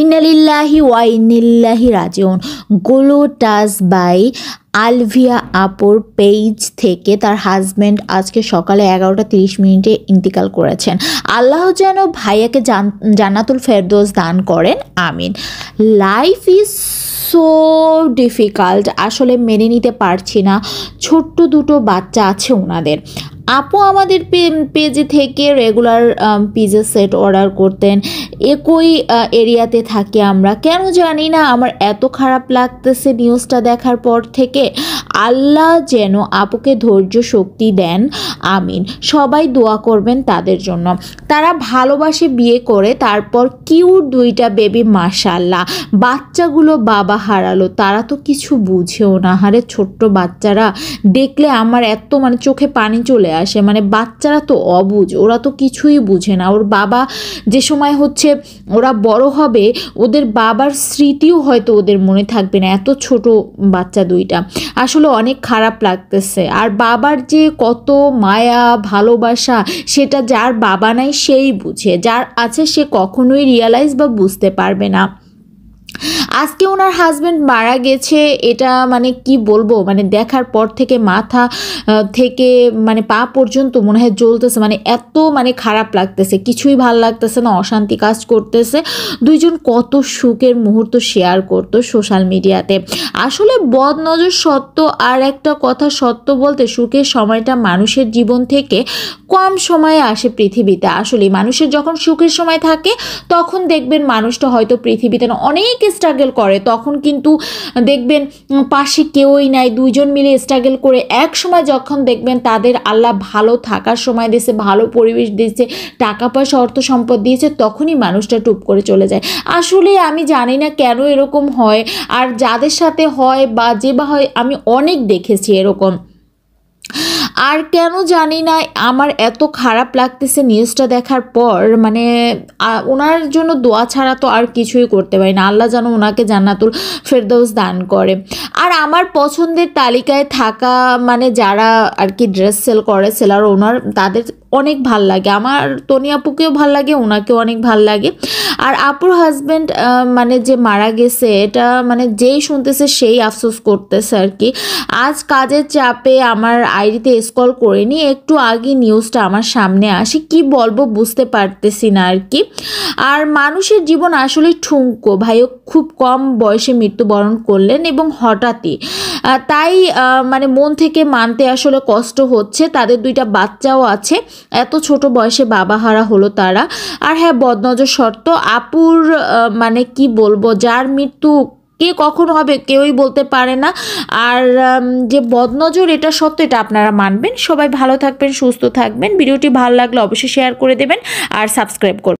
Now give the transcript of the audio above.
ইন্নালিল্লাহি ওয়া ইন্নাইলাইহি রাজিউন। Gluteus by Alvia আপুর পেজ থেকে তার হাজব্যান্ড আজকে সকালে 11টা 30 মিনিটে ইন্তিকাল করেছেন। আল্লাহ যেন ভাইয়াকে জান্নাতুল ফেরদৌস দান করেন, আমিন। লাইফ ইজ সো ডিফিকাল্ট, আসলে মেনে নিতে পারছি না। ছোট্ট দুটো বাচ্চা আছে ওনাদের। আপু আমাদের পেজে থেকে রেগুলার পিজা সেট অর্ডার করতেন, একই এরিয়াতে থাকি আমরা। কেন জানি না আমার এত খারাপ লাগতেছে নিউজটা দেখার পর থেকে। আল্লাহ যেন আপুকে ধৈর্য শক্তি দেন, আমিন। সবাই দোয়া করবেন তাদের জন্য। তারা ভালোবাসে বিয়ে করে, তারপর কিউট 2টা বেবি, মাশাল্লাহ। বাচ্চাগুলো বাবা হারালো, তারা তো কিছু বুঝেও না। হারে ছোট্ট বাচ্চারা দেখলে আমার এত চোখে পানি চলে আসে। বাচ্চারা তো অবুঝ, ওরা তো কিছুই বুঝে না। ওর বাবা যে সময় ওরা বড় হবে, ওদের বাবার স্মৃতিও হয়তো ওদের মনে থাকবে না। এত ছোট বাচ্চা 2টা, আসলে অনেক খারাপ লাগতেছে। আর বাবার যে কত মায়া ভালোবাসা, সেটা যার বাবা নাই সেই বুঝে, যার আছে সে কখনোই রিয়ালাইজ বা বুঝতে পারবে না। আজকে ওনার হাজব্যান্ড মারা গেছে, এটা কি বলবো, দেখার পর থেকে মাথা থেকে পা পর্যন্ত মনে হয় জ্বলতেছে। এত খারাপ লাগতেছে, কিছুই ভাল লাগতেছে না, অশান্তি কাজ করতেছে। দুইজন কত সুখের মুহূর্ত শেয়ার করতো সোশ্যাল মিডিয়াতে। আসলে বদনজর সত্য, আর একটা কথা সত্য বলতে, সুখের সময়টা মানুষের জীবন থেকে কম সময়ে আসে পৃথিবীতে। আসলে মানুষের যখন সুখের সময় থাকে, তখন দেখবেন মানুষটা হয়তো পৃথিবীতে অনেক স্ট্রাগল করে, তখন কিন্তু দেখবেন পাশে কেউই নাই, দুইজন মিলে স্ট্রাগল করে এক সময় যখন দেখবেন তাদের আল্লাহ ভালো থাকার সময় দিয়েছে, ভালো পরিবেশ দিয়েছে, টাকা পয়সা অর্থ সম্পদ দিয়েছে, তখনই মানুষটা টুপ করে চলে যায়। আসলে আমি জানি না কেন এরকম হয়, আর যাদের সাথে হয় বা হয় আমি অনেক দেখেছি এরকম। আর কেন জানি না আমার এত খারাপ লাগতেছে নিউজটা দেখার পর। ওনার জন্য দোয়া ছাড়া তো আর কিছুই করতে পারি না। আল্লাহ যেন ওনাকে জান্নাতুল ফেরদৌস দান করে। আর আমার পছন্দের তালিকায় থাকা যারা আর কি ড্রেস সেল করে, সেলার ওনার, তাদের অনেক ভাল লাগে। আমার তনি আপুকেও ভাল লাগে, ওনাকেও অনেক ভাল লাগে। আর আপুর হাজব্যান্ড যে মারা গেছে, এটা যেই শুনতেছে সেই আফসোস করতেছে আর কি। আজ কাজের চাপে আমার আইডিতে স্ক্রল করিনি, একটু আগে নিউজটা আমার সামনে আসে, কি বলবো বুঝতে পারতেছি না আর কি। আর মানুষের জীবন আসলে ঠুনকো। ভাইও খুব কম বয়সে মৃত্যুবরণ করলেন, এবং হঠাৎই। তাই মন থেকে মানতে আসলে কষ্ট হচ্ছে। তাদের 2টা বাচ্চাও আছে, এত ছোট বয়সে বাবা হারা হলো তারা। আর হ্যাঁ, বদনজর শর্ত আপুর কি বলবো, যার মৃত্যু কে কখন হবে কেউই বলতে পারে না। আর যে বদনজর, এটা সত্য, এটা আপনারা মানবেন। সবাই ভালো থাকবেন, সুস্থ থাকবেন। ভিডিওটি ভালো লাগলে অবশ্যই শেয়ার করে দেবেন আর সাবস্ক্রাইব করবেন।